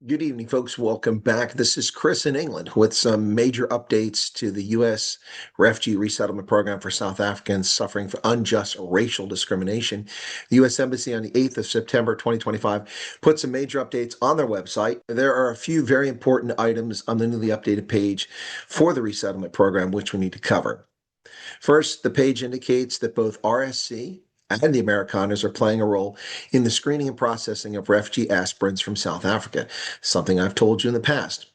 Good evening, folks. Welcome back. This is Chris in England with some major updates to the U.S. Refugee Resettlement Program for South Africans suffering from unjust racial discrimination. The U.S. Embassy on the 8th of September 2025 put some major updates on their website. There are a few very important items on the newly updated page for the resettlement program, which we need to cover. First, the page indicates that both RSC and the Amerikaners are playing a role in the screening and processing of refugee aspirants from South Africa, something I've told you in the past.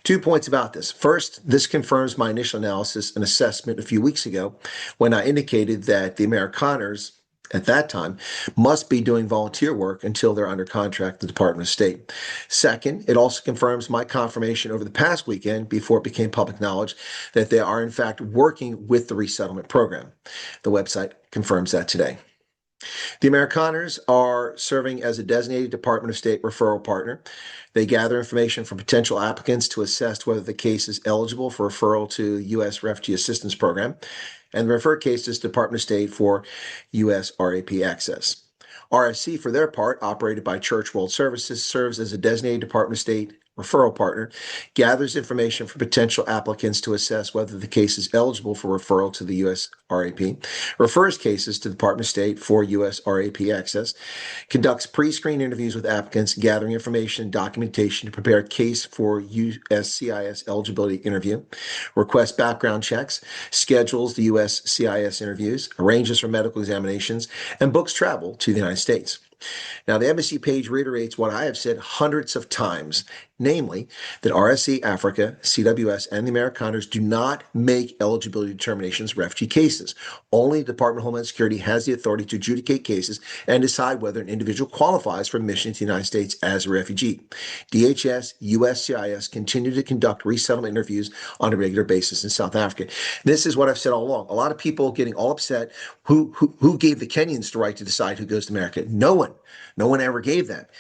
2 points about this. First, this confirms my initial analysis and assessment a few weeks ago when I indicated that the Amerikaners at that time must be doing volunteer work until they're under contract with the Department of State. Second, it also confirms my confirmation over the past weekend before it became public knowledge that they are in fact working with the resettlement program. The website confirms that today. The Amerikaners are serving as a designated Department of State referral partner. They gather information from potential applicants to assess whether the case is eligible for referral to U.S. Refugee Assistance Program and refer cases to Department of State for U.S. RAP access. RSC, for their part, operated by Church World Services, serves as a designated Department of State referral partner, gathers information from potential applicants to assess whether the case is eligible for referral to the U.S. RAP, refers cases to the Department of State for U.S. RAP access, conducts pre-screen interviews with applicants, gathering information and documentation to prepare a case for USCIS eligibility interview, requests background checks, schedules the USCIS interviews, arranges for medical examinations, and books travel to the United States. Now, the embassy page reiterates what I have said hundreds of times, namely that RSC Africa, CWS, and the Amerikaners do not make eligibility determinations of refugee cases. Only the Department of Homeland Security has the authority to adjudicate cases and decide whether an individual qualifies for admission to the United States as a refugee. DHS, USCIS continue to conduct resettlement interviews on a regular basis in South Africa. This is what I've said all along. A lot of people getting all upset. Who gave the Kenyans the right to decide who goes to America? No one. No one ever gave that.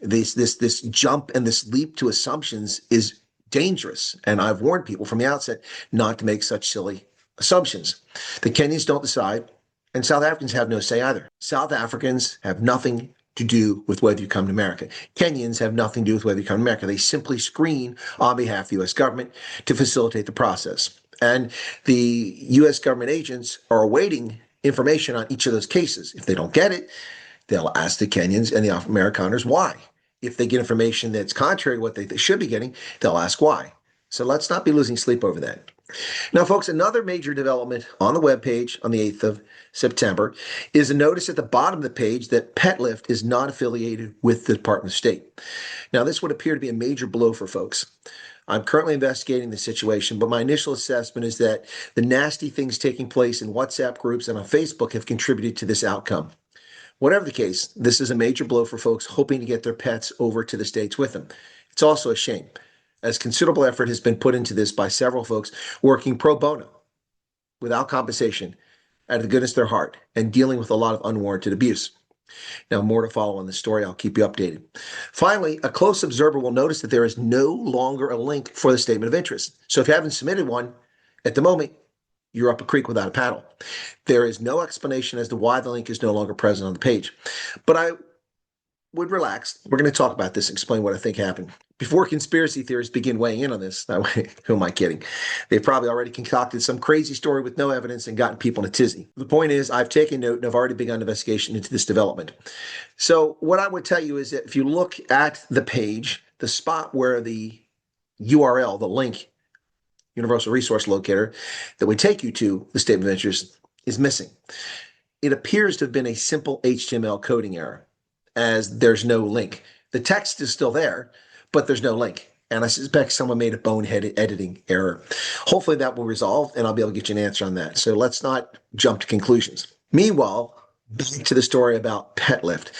This jump and this leap to assumptions is dangerous. And I've warned people from the outset not to make such silly assumptions. The Kenyans don't decide, and South Africans have no say either. South Africans have nothing to do with whether you come to America. Kenyans have nothing to do with whether you come to America. They simply screen on behalf of the U.S. government to facilitate the process. And the U.S. government agents are awaiting information on each of those cases. If they don't get it, they'll ask the Kenyans and the Amerikaners why. If they get information that's contrary to what they should be getting, they'll ask why. So let's not be losing sleep over that. Now, folks, another major development on the webpage on the 8th of September is a notice at the bottom of the page that Petlift is not affiliated with the Department of State. Now, this would appear to be a major blow for folks. I'm currently investigating the situation, but my initial assessment is that the nasty things taking place in WhatsApp groups and on Facebook have contributed to this outcome. Whatever the case, this is a major blow for folks hoping to get their pets over to the States with them. It's also a shame, as considerable effort has been put into this by several folks working pro bono, without compensation, out of the goodness of their heart, and dealing with a lot of unwarranted abuse. Now, more to follow on this story. I'll keep you updated. Finally, a close observer will notice that there is no longer a link for the statement of interest. So if you haven't submitted one at the moment, you're up a creek without a paddle. There is no explanation as to why the link is no longer present on the page. But I would relax. We're going to talk about this and explain what I think happened. Before conspiracy theorists begin weighing in on this, who am I kidding? They've probably already concocted some crazy story with no evidence and gotten people in a tizzy. The point is, I've taken note and I've already begun investigation into this development. So what I would tell you is that if you look at the page, the spot where the URL, the link, Universal Resource Locator, that would take you to the statement of interest is missing. It appears to have been a simple HTML coding error, as there's no link. The text is still there, but there's no link. And I suspect someone made a boneheaded editing error. Hopefully that will resolve, and I'll be able to get you an answer on that. So let's not jump to conclusions. Meanwhile, back to the story about Petlift.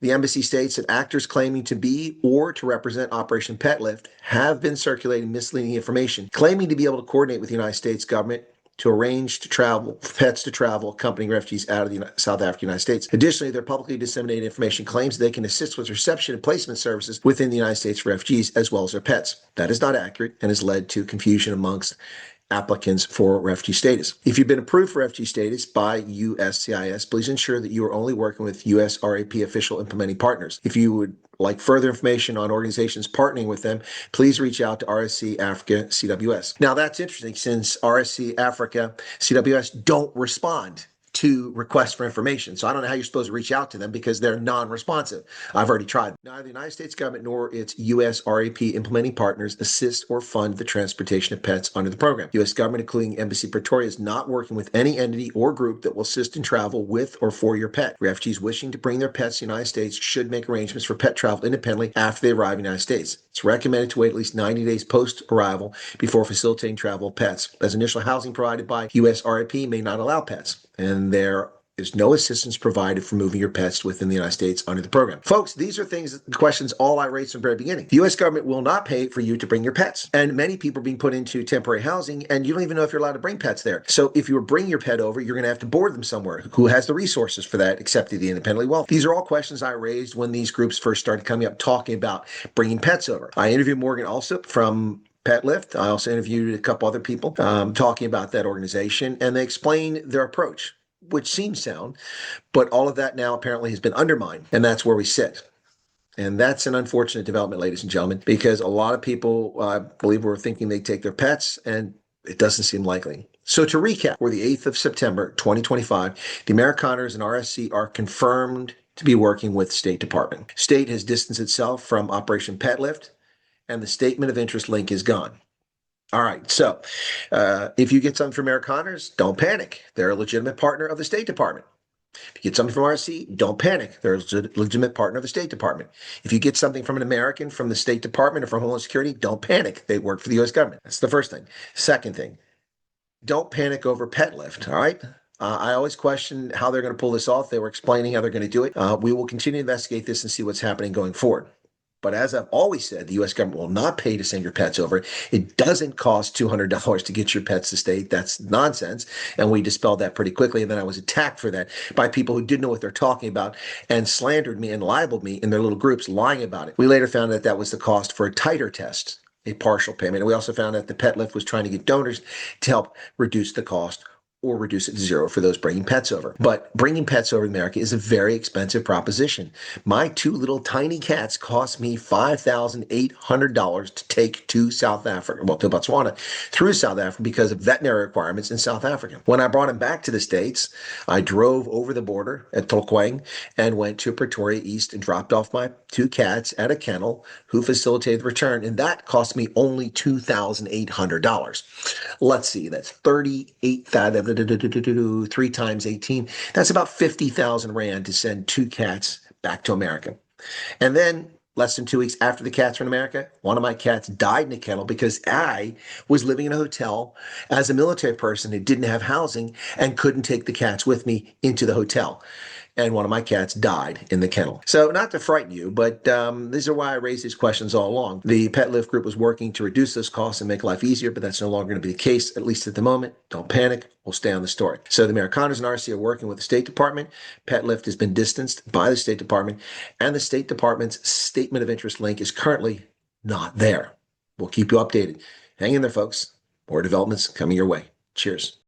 The embassy states that actors claiming to be or to represent Operation Petlift have been circulating misleading information, claiming to be able to coordinate with the United States government to arrange to travel, pets to travel, accompanying refugees out of the South Africa, United States. Additionally, their publicly disseminated information claims they can assist with reception and placement services within the United States for refugees as well as their pets. That is not accurate and has led to confusion amongst applicants for refugee status. If you've been approved for refugee status by USCIS, please ensure that you are only working with USRAP official implementing partners. If you would like further information on organizations partnering with them, please reach out to RSC Africa CWS. Now that's interesting since RSC Africa CWS don't respond to requests for information. So I don't know how you're supposed to reach out to them because they're non-responsive. I've already tried. Neither the United States government nor its U.S. RAP implementing partners assist or fund the transportation of pets under the program. U.S. government, including Embassy Pretoria, is not working with any entity or group that will assist in travel with or for your pet. Refugees wishing to bring their pets to the United States should make arrangements for pet travel independently after they arrive in the United States. It's recommended to wait at least 90 days post-arrival before facilitating travel of pets, as initial housing provided by U.S. RAP may not allow pets, and there is no assistance provided for moving your pets within the United States under the program. Folks, these are questions all I raised from the very beginning. The U.S. government will not pay for you to bring your pets. And many people are being put into temporary housing, and you don't even know if you're allowed to bring pets there. So if you were bringing your pet over, you're going to have to board them somewhere. Who has the resources for that except the independently wealthy? These are all questions I raised when these groups first started coming up talking about bringing pets over. I interviewed Morgan Alsop from Petlift. I also interviewed a couple other people talking about that organization, and they explained their approach, which seems sound, but all of that now apparently has been undermined, and that's where we sit. And that's an unfortunate development, ladies and gentlemen, because a lot of people, I believe, were thinking they'd take their pets, and it doesn't seem likely. So to recap, for the 8th of September, 2025, the Amerikaners and RSC are confirmed to be working with the State Department. State has distanced itself from Operation Petlift, and the statement of interest link is gone. All right, so if you get something from Amerikaners, don't panic. They're a legitimate partner of the State Department. If you get something from RSC, don't panic. They're a legitimate partner of the State Department. If you get something from an American from the State Department or from Homeland Security, don't panic. They work for the U.S. government. That's the first thing. Second thing, don't panic over Petlift, all right? I always question how they're going to pull this off. They were explaining how they're going to do it. We will continue to investigate this and see what's happening going forward. But as I've always said, the U.S. government will not pay to send your pets over. It doesn't cost $200 to get your pets to state. That's nonsense. And we dispelled that pretty quickly. And then I was attacked for that by people who didn't know what they're talking about and slandered me and libeled me in their little groups, lying about it. We later found that that was the cost for a titer test, a partial payment. And we also found out that Petlift was trying to get donors to help reduce the cost or reduce it to zero for those bringing pets over. But bringing pets over to America is a very expensive proposition. My 2 little tiny cats cost me $5,800 to take to South Africa, well, to Botswana, through South Africa because of veterinary requirements in South Africa. When I brought them back to the States, I drove over the border at Tolkwang and went to Pretoria East and dropped off my 2 cats at a kennel who facilitated the return, and that cost me only $2,800. Let's see, that's 38,000. 3 times 18. That's about 50,000 Rand to send 2 cats back to America. And then less than 2 weeks after the cats were in America, one of my cats died in a kennel because I was living in a hotel as a military person who didn't have housing and couldn't take the cats with me into the hotel. And one of my cats died in the kennel. So not to frighten you, but these are why I raised these questions all along. The Petlift group was working to reduce those costs and make life easier, but that's no longer going to be the case, at least at the moment. Don't panic. We'll stay on the story. So the Amerikaners and RC are working with the State Department. Petlift has been distanced by the State Department, and the State Department's statement of interest link is currently not there. We'll keep you updated. Hang in there, folks. More developments coming your way. Cheers.